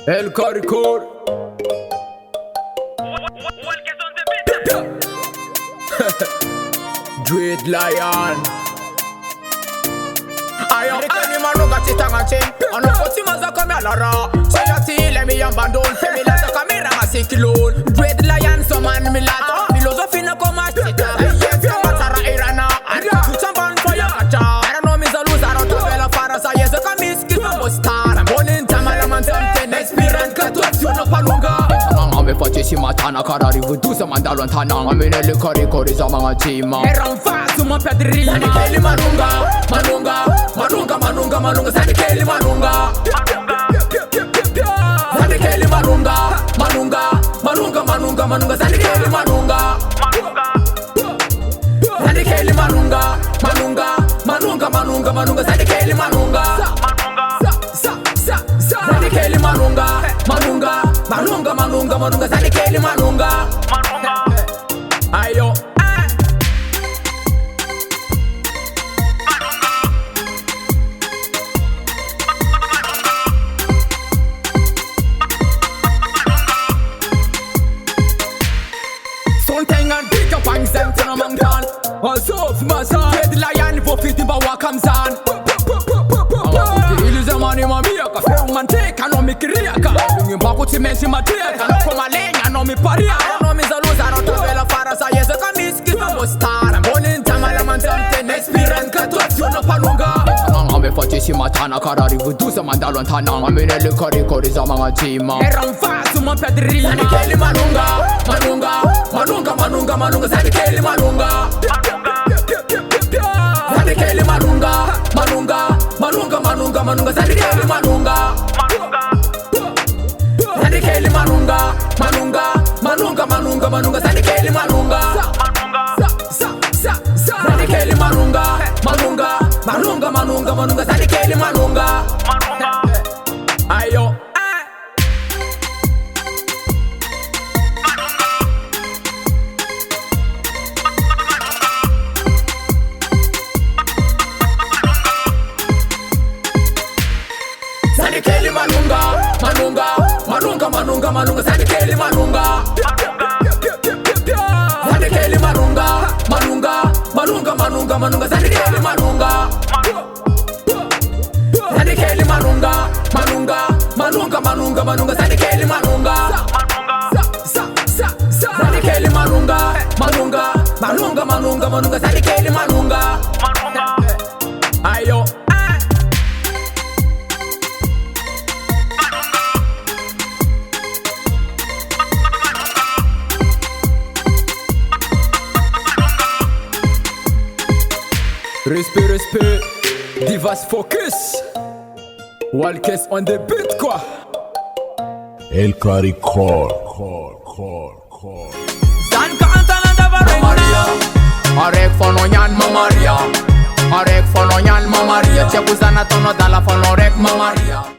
El Caricor. Dread Lion. Ayo kani manuga chitangache ono koti mazaka melara sayati let me abandon family ta kamera masikilon Dread Lion so man milata philosophy na koma chita yes kamatara irana ari kuchamban for ya kacha I don't know me za lose I don't tell fara sa yes kamiski so star morning tamala man something experience ka tu action palunga ame fache matana karari vudusa mandalon tanang amene le Caricor za manga chima eram fasu mo pedrima sani keli manunga manunga sani keli manunga sani keli manunga sani keli manunga sani keli manunga sani keli manunga sani keli manunga sani keli manunga ayo something and pick up and send to no man can also my son Dread Lion for 50 bawa comes on illusion money mami aka film man take no me kriaka ngin ba ko ti mention my take no ko malenya no me paria no me zaluza no to vela fara sa yes ka miski no star morning tamala man something experience ka to action no palunga ame fache matana karari vudusa mandalon tanang amene le Caricor za manga chima eram fasu mo pedrima sani keli manunga sani keli manunga sani keli manunga sani keli manunga sani keli manunga sani keli manunga sani keli manunga sani keli manunga ayo sani keli manunga sani keli manunga sani keli manunga sani keli manunga sani keli manunga sani keli manunga sani keli manunga sani keli manunga ayo respect Divas focus Walkes on the beat quoi El Caricor San Cantana da Maria Arek fononyan mamaria Arek fononyan mamaria Chekuzana tono dala fonorek mamaria